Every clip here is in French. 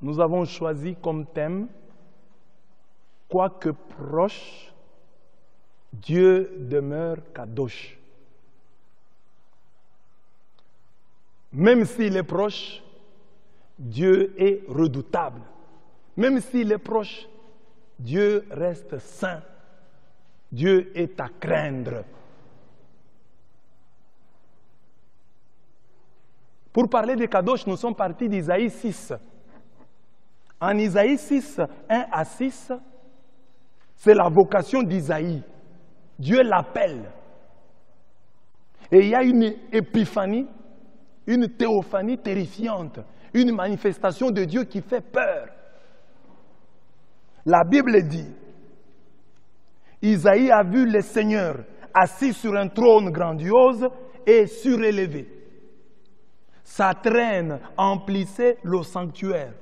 nous avons choisi comme thème « Quoique proche, Dieu demeure kadosh ». Même s'il est proche, Dieu est redoutable. Même s'il est proche, Dieu reste saint. Dieu est à craindre. Pour parler de Kadosh, nous sommes partis d'Isaïe 6. En Isaïe 6, 1 à 6, c'est la vocation d'Isaïe. Dieu l'appelle. Et il y a une épiphanie, une théophanie terrifiante, une manifestation de Dieu qui fait peur. La Bible dit, Isaïe a vu le Seigneur assis sur un trône grandiose et surélevé. Sa traîne emplissait le sanctuaire.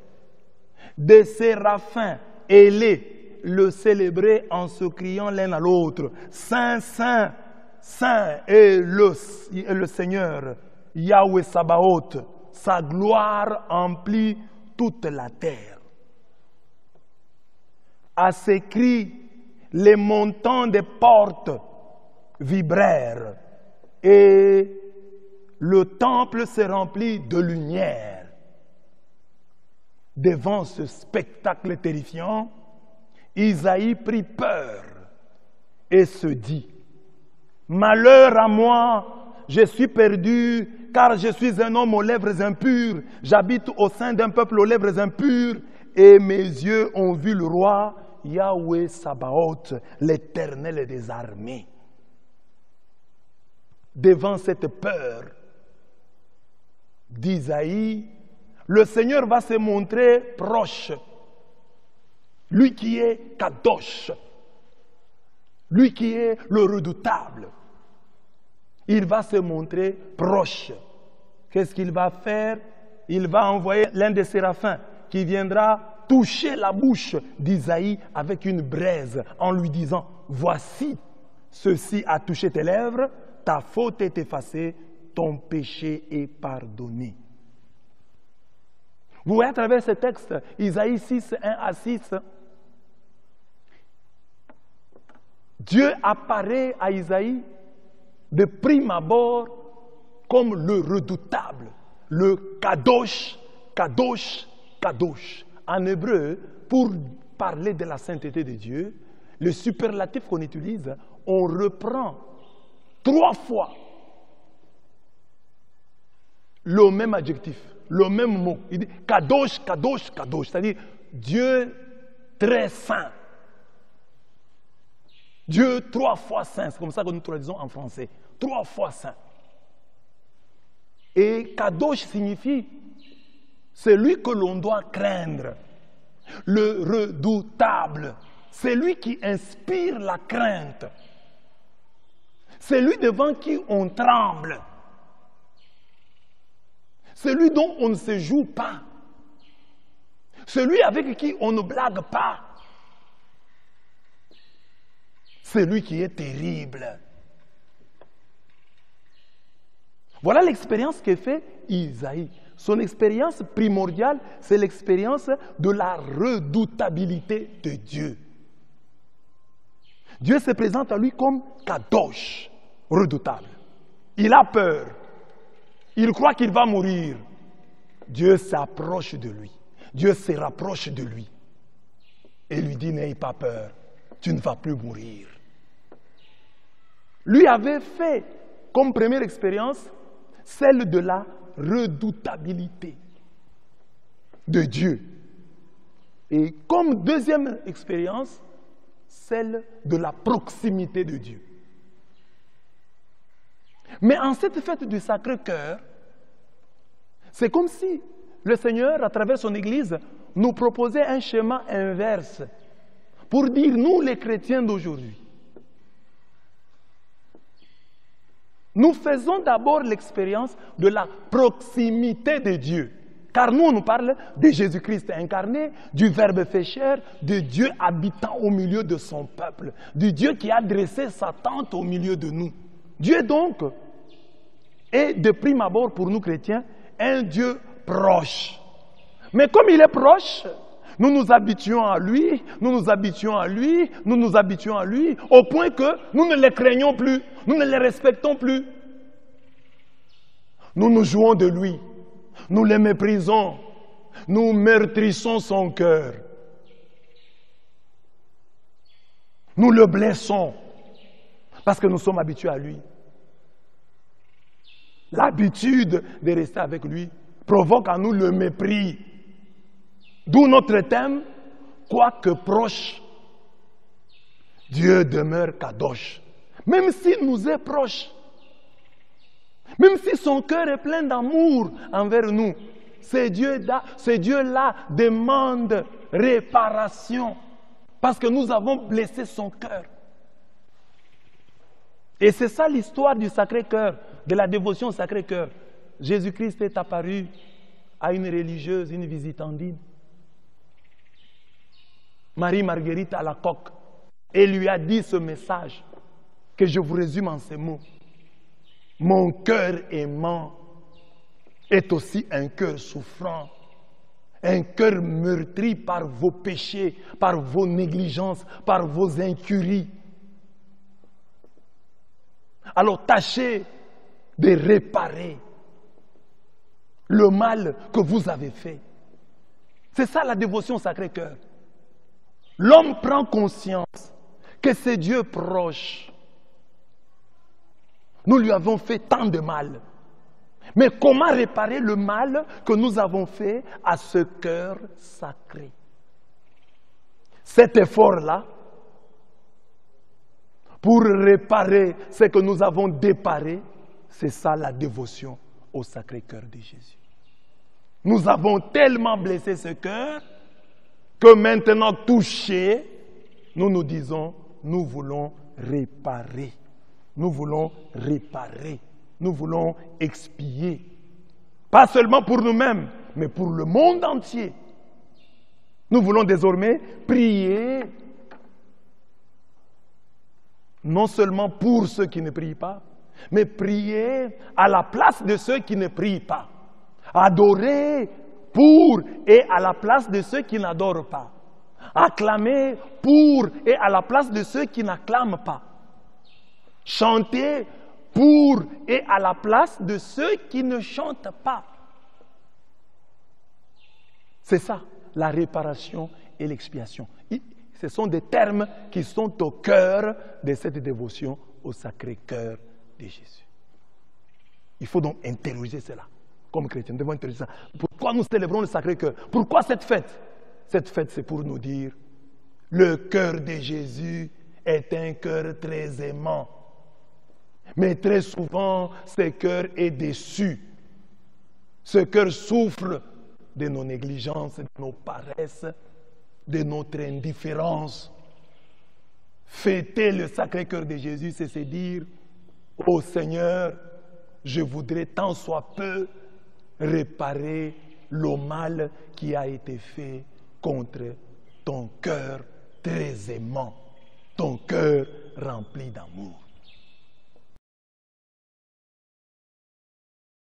Des séraphins ailés le célébraient en se criant l'un à l'autre. Saint, Saint, Saint est le Seigneur, Yahweh Sabaoth. Sa gloire emplit toute la terre. À ces cris, les montants des portes vibrèrent et le temple se remplit de lumière. Devant ce spectacle terrifiant, Isaïe prit peur et se dit, « Malheur à moi, je suis perdu, car je suis un homme aux lèvres impures, j'habite au sein d'un peuple aux lèvres impures, et mes yeux ont vu le roi, Yahweh Sabaoth, l'Éternel des armées. » Devant cette peur d'Isaïe, le Seigneur va se montrer proche. Lui qui est Kadosh, lui qui est le redoutable, il va se montrer proche. Qu'est-ce qu'il va faire? Il va envoyer l'un des séraphins qui viendra toucher la bouche d'Isaïe avec une braise en lui disant, « Voici, ceci a touché tes lèvres, ta faute est effacée, ton péché est pardonné. » Vous voyez à travers ce texte, Isaïe 6, 1 à 6, Dieu apparaît à Isaïe de prime abord comme le redoutable, le Kadosh, Kadosh, Kadosh. En hébreu, pour parler de la sainteté de Dieu, le superlatif qu'on utilise, on reprend 3 fois le même adjectif, le même mot. Il dit Kadosh, Kadosh, Kadosh, c'est-à-dire Dieu très saint. Dieu 3 fois saint, c'est comme ça que nous traduisons en français. 3 fois saint. Et Kadosh signifie celui que l'on doit craindre, le redoutable, celui qui inspire la crainte, celui devant qui on tremble, celui dont on ne se joue pas, celui avec qui on ne blague pas, celui qui est terrible. Voilà l'expérience que fait Isaïe. Son expérience primordiale, c'est l'expérience de la redoutabilité de Dieu. Dieu se présente à lui comme Kadosh, redoutable. Il a peur. Il croit qu'il va mourir. Dieu s'approche de lui. Dieu se rapproche de lui. Et lui dit, n'aie pas peur, tu ne vas plus mourir. Lui avait fait comme première expérience celle de la redoutabilité de Dieu. Et comme deuxième expérience, celle de la proximité de Dieu. Mais en cette fête du Sacré-Cœur, c'est comme si le Seigneur, à travers son Église, nous proposait un schéma inverse pour dire, nous les chrétiens d'aujourd'hui, nous faisons d'abord l'expérience de la proximité de Dieu. Car nous, on nous parle de Jésus-Christ incarné, du Verbe fait chair, de Dieu habitant au milieu de son peuple, du Dieu qui a dressé sa tente au milieu de nous. Dieu donc est de prime abord pour nous chrétiens un Dieu proche. Mais comme il est proche, nous nous habituons à lui, nous nous habituons à lui, nous nous habituons à lui, au point que nous ne les craignons plus, nous ne les respectons plus. Nous nous jouons de lui, nous les méprisons, nous meurtrissons son cœur. Nous le blessons parce que nous sommes habitués à lui. L'habitude de rester avec lui provoque en nous le mépris. D'où notre thème, quoique proche, Dieu demeure kadosh. Même s'il nous est proche, même si son cœur est plein d'amour envers nous, ce Dieu-là demande réparation parce que nous avons blessé son cœur. Et c'est ça l'histoire du Sacré-Cœur, de la dévotion au Sacré-Cœur. Jésus-Christ est apparu à une religieuse, une visitandine, Marie-Marguerite à la coque, et lui a dit ce message que je vous résume en ces mots. Mon cœur aimant est aussi un cœur souffrant, un cœur meurtri par vos péchés, par vos négligences, par vos incuries. Alors tâchez de réparer le mal que vous avez fait. C'est ça la dévotion au Sacré-Cœur. L'homme prend conscience que c'est Dieu proche. Nous lui avons fait tant de mal. Mais comment réparer le mal que nous avons fait à ce cœur sacré? Cet effort-là, pour réparer ce que nous avons déparé, c'est ça la dévotion au Sacré-Cœur de Jésus. Nous avons tellement blessé ce cœur que maintenant touché, nous nous disons, nous voulons réparer. Nous voulons réparer. Nous voulons expier. Pas seulement pour nous-mêmes, mais pour le monde entier. Nous voulons désormais prier, non seulement pour ceux qui ne prient pas, mais prier à la place de ceux qui ne prient pas. Adorer pour et à la place de ceux qui n'adorent pas. Acclamer pour et à la place de ceux qui n'acclament pas. Chanter pour et à la place de ceux qui ne chantent pas. C'est ça, la réparation et l'expiation. Ce sont des termes qui sont au cœur de cette dévotion au Sacré-Cœur de Jésus. Il faut donc interroger cela. Comme chrétiens, nous devons interroger ça. Pourquoi nous célébrons le Sacré-Cœur? Pourquoi cette fête? Cette fête, c'est pour nous dire, le cœur de Jésus est un cœur très aimant. Mais très souvent, ce cœur est déçu. Ce cœur souffre de nos négligences, de nos paresses, de notre indifférence. Fêter le Sacré-Cœur de Jésus, c'est se dire, ô Seigneur, je voudrais tant soit peu réparer le mal qui a été fait contre ton cœur très aimant, ton cœur rempli d'amour.